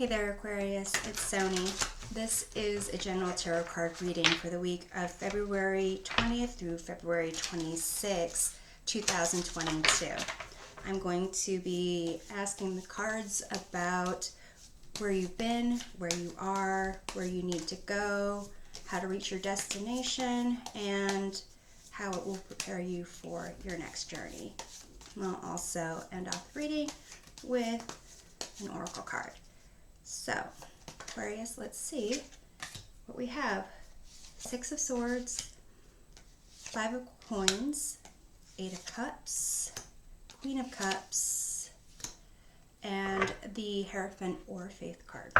Hey there, Aquarius, it's Sony. This is a general tarot card reading for the week of February 20th through February 26th, 2022. I'm going to be asking the cards about where you've been, where you are, where you need to go, how to reach your destination, and how it will prepare you for your next journey. I'll also end off the reading with an oracle card. So, Aquarius, let's see what we have. 6 of Swords, 5 of Coins, 8 of Cups, Queen of Cups, and the Hierophant or Faith card.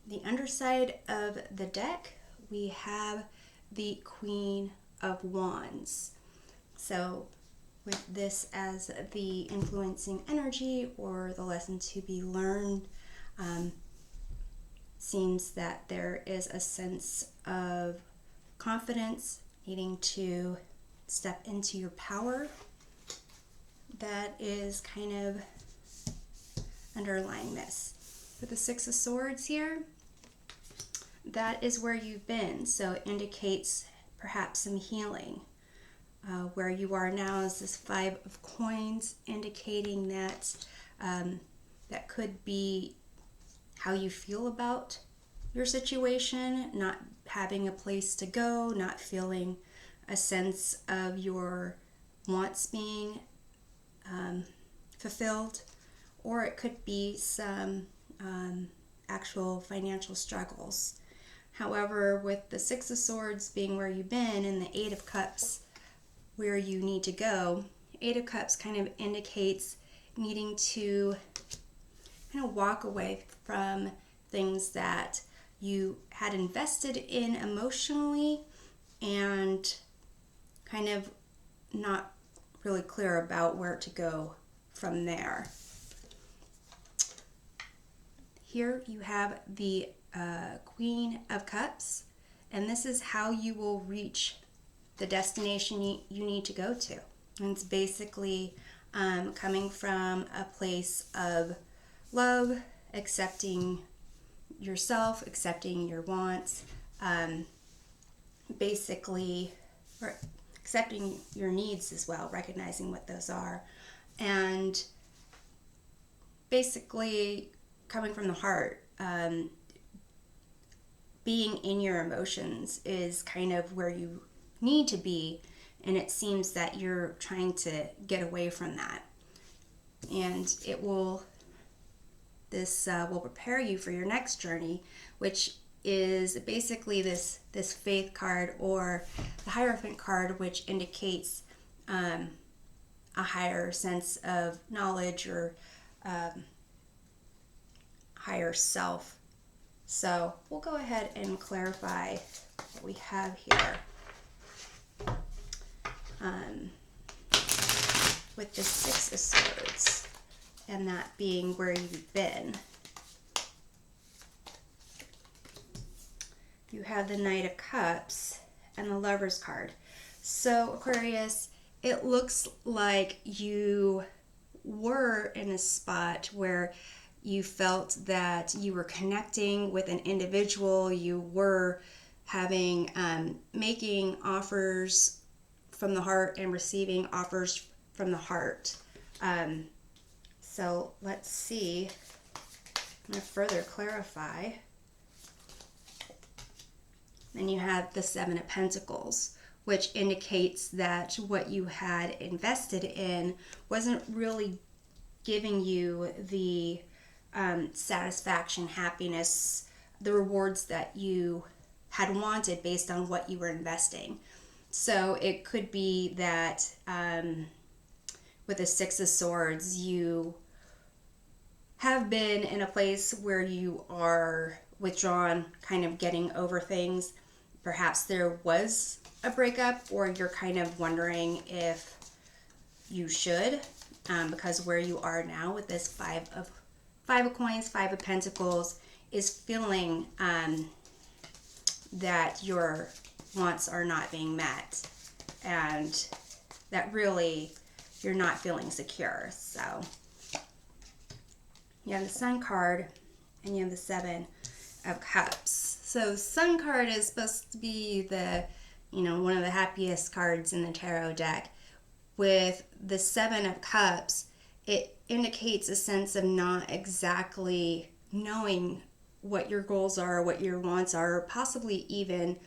The underside of the deck, we have the Queen of Wands. So, with this as the influencing energy or the lesson to be learned, seems that there is a sense of confidence, needing to step into your power. That is kind of underlying this. With the 6 of Swords here, that is where you've been, so it indicates perhaps some healing. Where you are now is this 5 of Coins, indicating that that could be how you feel about your situation, not having a place to go, not feeling a sense of your wants being fulfilled, or it could be some actual financial struggles. However, with the 6 of Swords being where you've been and the 8 of Cups where you need to go, 8 of Cups kind of indicates needing to kind of walk away from things that you had invested in emotionally and kind of not really clear about where to go from there. Here you have the Queen of Cups, and this is how you will reach the destination you need to go to. And it's basically coming from a place of love, accepting yourself, accepting your wants, basically, or accepting your needs as well, recognizing what those are, and basically coming from the heart. Being in your emotions is kind of where you need to be, and it seems that you're trying to get away from that. And this will prepare you for your next journey, which is basically this Faith card or the Hierophant card, which indicates a higher sense of knowledge or higher self. So we'll go ahead and clarify what we have here. With the 6 of Swords, and that being where you've been, you have the Knight of Cups and the Lover's card. So Aquarius, it looks like you were in a spot where you felt that you were connecting with an individual, you were having making offers from the heart and receiving offers from the heart. So let's see. I'm going to further clarify. Then you have the 7 of Pentacles, which indicates that what you had invested in wasn't really giving you the satisfaction, happiness, the rewards that you had wanted based on what you were investing. So it could be that with the 6 of Swords, you have been in a place where you are withdrawn, kind of getting over things. Perhaps there was a breakup, or you're kind of wondering if you should, because where you are now with this 5 of Coins, 5 of Pentacles, is feeling that your wants are not being met, and that really you're not feeling secure. So you have the Sun card, and you have the Seven of Cups. So Sun card is supposed to be the, one of the happiest cards in the tarot deck. With the Seven of Cups, it indicates a sense of not exactly knowing what your goals are, what your wants are, or possibly even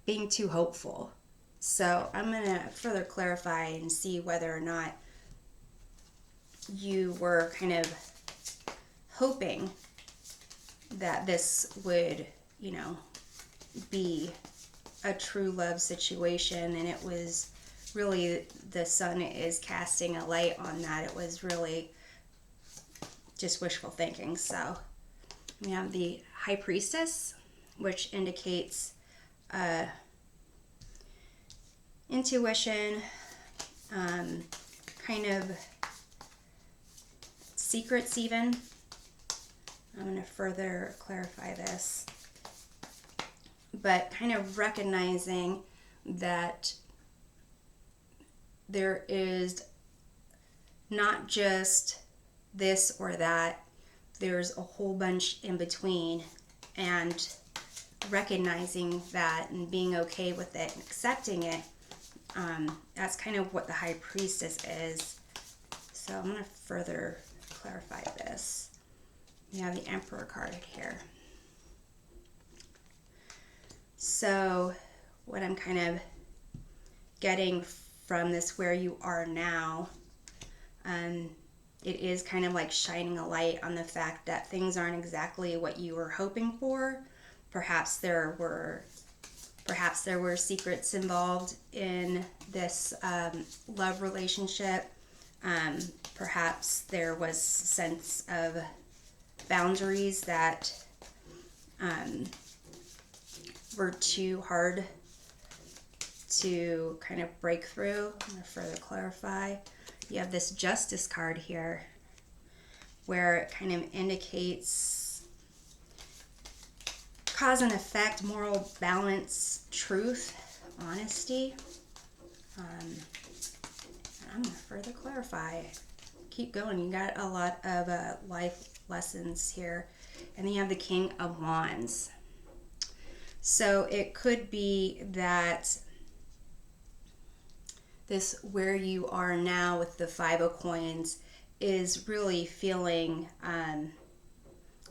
being too hopeful. So I'm going to further clarify and see whether or not you were kind of hoping that this would, be a true love situation, and it was really, the sun is casting a light on that. It was really just wishful thinking. So we have the High Priestess, which indicates intuition, kind of secrets even. I'm going to further clarify this. But kind of recognizing that there is not just this or that, there's a whole bunch in between, and recognizing that and being okay with it and accepting it. That's kind of what the High Priestess is. So I'm going to further clarify this. We have the Emperor card here. So what I'm kind of getting from this, where you are now, it is kind of like shining a light on the fact that things aren't exactly what you were hoping for. Perhaps there were secrets involved in this love relationship. Perhaps there was a sense of boundaries that were too hard to kind of break through. I'm going to further clarify. You have this Justice card here, where it kind of indicates cause and effect, moral balance, truth, honesty. I'm going to further clarify. Keep going. You got a lot of life lessons here. And then you have the King of Wands. So it could be that this, where you are now with the Five of Coins, is really feeling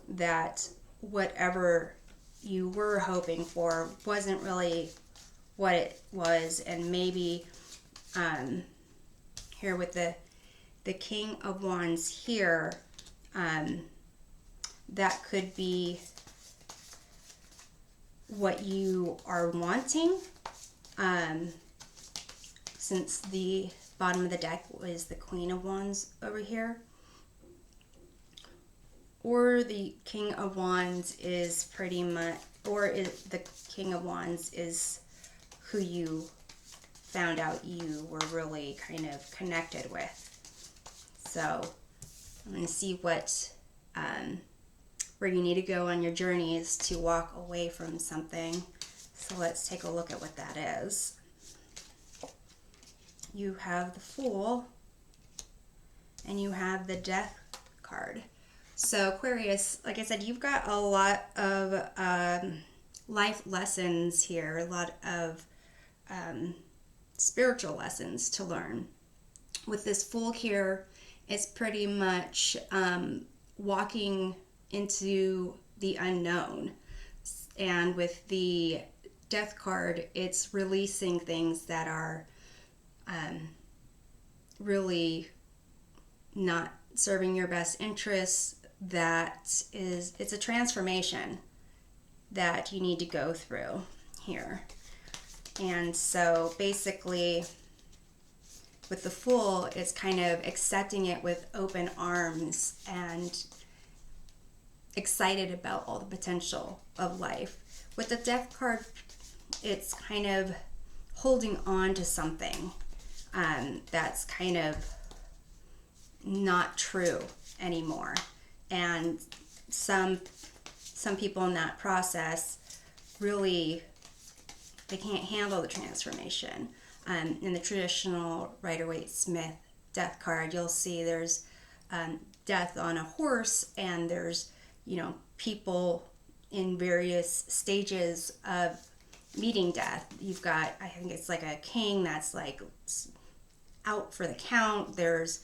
that whatever you were hoping for wasn't really what it was. And maybe here with the King of Wands here, that could be what you are wanting, since the bottom of the deck was the Queen of Wands over here. Or the King of Wands is pretty much, the King of Wands is who you found out you were really kind of connected with. So I'm going to see what where you need to go on your journeys to walk away from something. So let's take a look at what that is. You have the Fool, and you have the Death card. So Aquarius, like I said, you've got a lot of life lessons here, a lot of spiritual lessons to learn. With this Fool here, it's pretty much walking into the unknown. And with the Death card, it's releasing things that are really not serving your best interests. It's a transformation that you need to go through here. And so basically with the Fool, it's kind of accepting it with open arms and excited about all the potential of life. With the Death card, it's kind of holding on to something that's kind of not true anymore. And some people in that process really, they can't handle the transformation. In the traditional Rider-Waite-Smith Death card, you'll see there's death on a horse, and there's, people in various stages of meeting death. You've got, I think it's like a king that's like out for the count. There's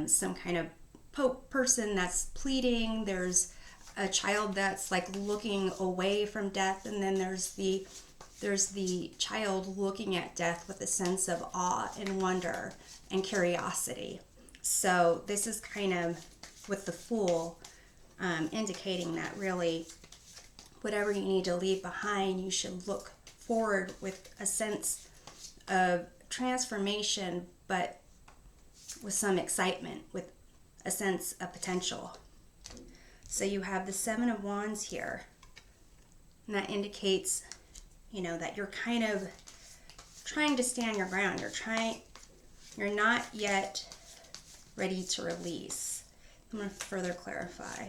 some kind of pope person that's pleading. There's a child that's like looking away from death, and then there's the child looking at death with a sense of awe and wonder and curiosity. So this is kind of with the Fool, indicating that really whatever you need to leave behind, you should look forward with a sense of transformation, but with some excitement, with a sense of potential. So you have the Seven of Wands here, and that indicates, that you're kind of trying to stand your ground. You're not yet ready to release. I'm going to further clarify.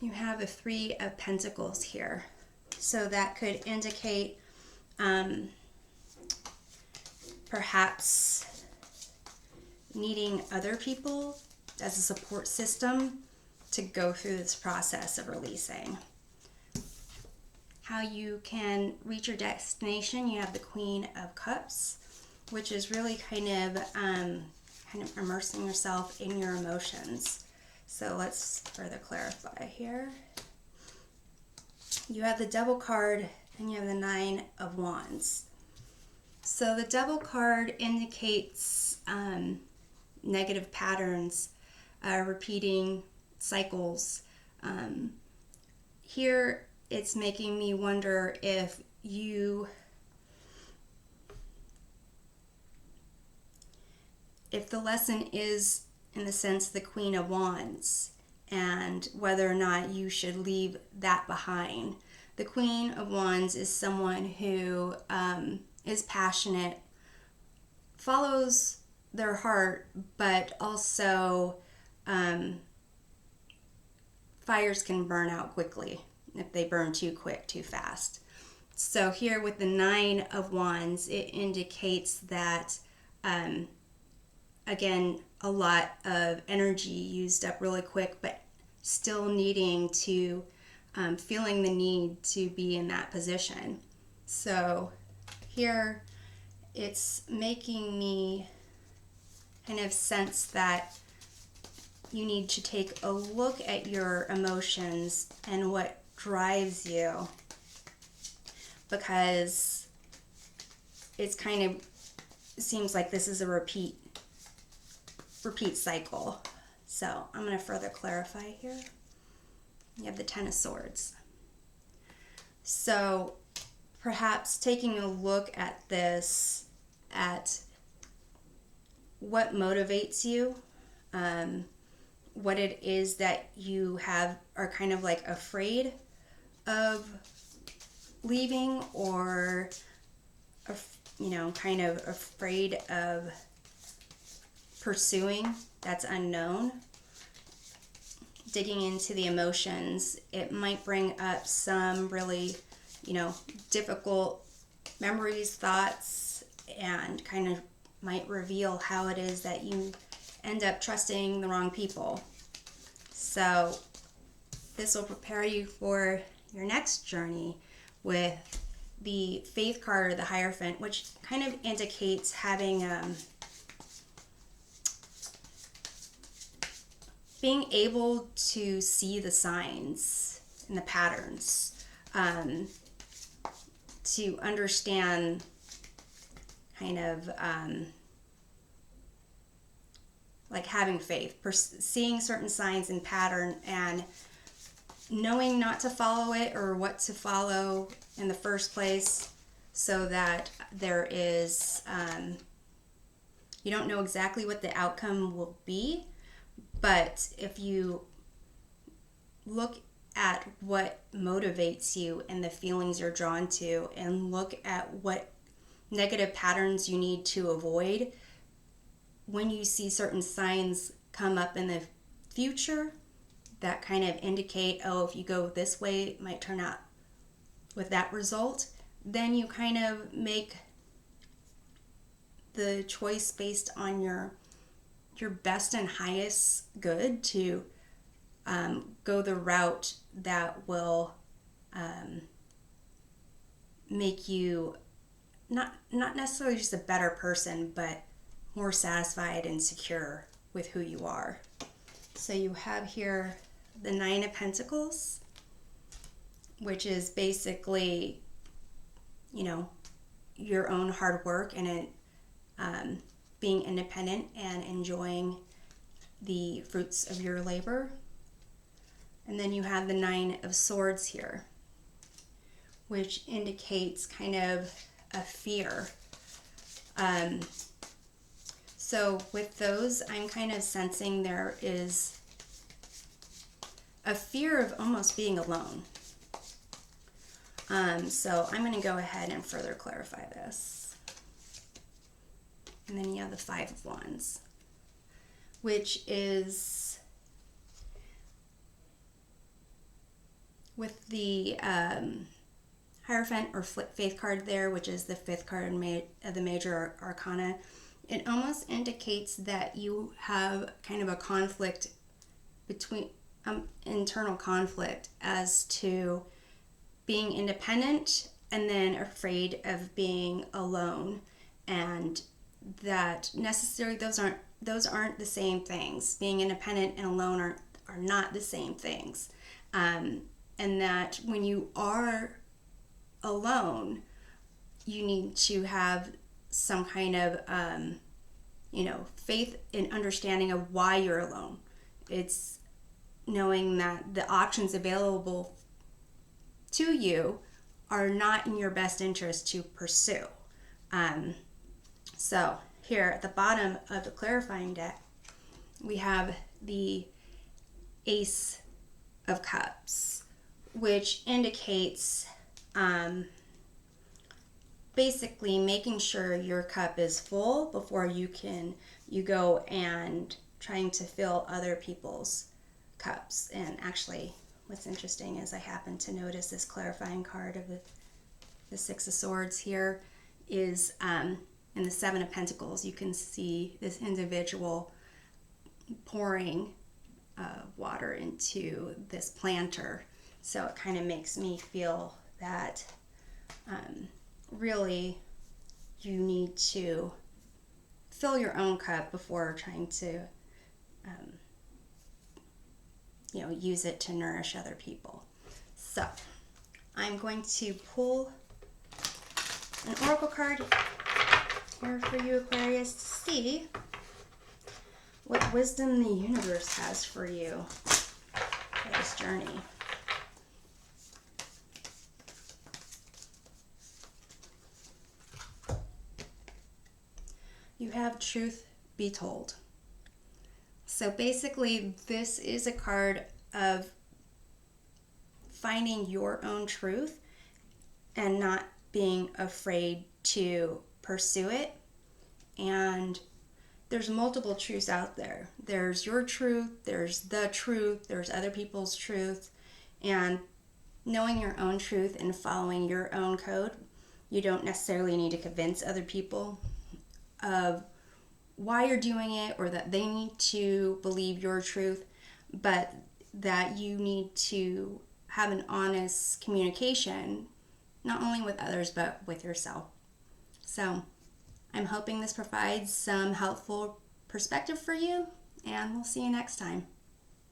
You have the Three of Pentacles here. So that could indicate perhaps needing other people as a support system to go through this process of releasing. How you can reach your destination, you have the Queen of Cups, which is really kind of immersing yourself in your emotions. So let's further clarify here. You have the Devil card, and you have the Nine of Wands. So the Devil card indicates negative patterns, repeating cycles. Here it's making me wonder if the lesson is, in the sense, the Queen of Wands, and whether or not you should leave that behind. The Queen of Wands is someone who is passionate, follows their heart, but also fires can burn out quickly if they burn too quick, too fast. So here with the Nine of Wands, it indicates that, again, a lot of energy used up really quick, but still needing to, feeling the need to be in that position. So here it's making me kind of sense that you need to take a look at your emotions and what drives you, because it's kind of seems like this is a repeat cycle. So I'm going to further clarify here. You have the Ten of Swords. So perhaps taking a look at this, at what motivates you, what it is that you are kind of like afraid of leaving, or kind of afraid of pursuing that's unknown. Digging into the emotions, it might bring up some really, difficult memories, thoughts, and kind of might reveal how it is that you end up trusting the wrong people. So this will prepare you for your next journey with the Faith card, or the Hierophant, which kind of indicates having being able to see the signs and the patterns, to understand kind of like having faith, seeing certain signs and pattern, and knowing not to follow it or what to follow in the first place, so that there is, you don't know exactly what the outcome will be, but if you look at what motivates you and the feelings you're drawn to, and look at what negative patterns you need to avoid, when you see certain signs come up in the future that kind of indicate, oh, if you go this way, it might turn out with that result, then you kind of make the choice based on your your best and highest good to go the route that will make you not necessarily just a better person, but more satisfied and secure with who you are. So you have here the Nine of Pentacles, which is basically, you know, your own hard work and it being independent and enjoying the fruits of your labor. And then you have the Nine of Swords here, which indicates kind of a fear. So with those, I'm kind of sensing there is a fear of almost being alone. So I'm going to go ahead and further clarify this. And then you have the Five of Wands, which is with the Hierophant or Faith card there, which is the fifth card of the Major Arcana. It almost indicates that you have kind of a conflict between, internal conflict as to being independent and then afraid of being alone, and that necessarily those aren't the same things. Being independent and alone are not the same things, and that when you are alone, you need to have some kind of faith and understanding of why you're alone. It's knowing that the options available to you are not in your best interest to pursue. So here at the bottom of the clarifying deck, we have the Ace of Cups, which indicates basically making sure your cup is full before you go and trying to fill other people's cups. And actually, what's interesting is I happen to notice this clarifying card of the Six of Swords here is in the Seven of Pentacles. You can see this individual pouring water into this planter. So it kind of makes me feel that really you need to fill your own cup before trying to use it to nourish other people. So I'm going to pull an oracle card here for you, Aquarius, to see what wisdom the universe has for you for this journey. You have Truth Be Told. So basically, this is a card of finding your own truth and not being afraid to pursue it. And there's multiple truths out there. There's your truth, there's the truth, there's other people's truth. And knowing your own truth and following your own code, you don't necessarily need to convince other people of why you're doing it or that they need to believe your truth, but that you need to have an honest communication, not only with others, but with yourself. So I'm hoping this provides some helpful perspective for you, and we'll see you next time.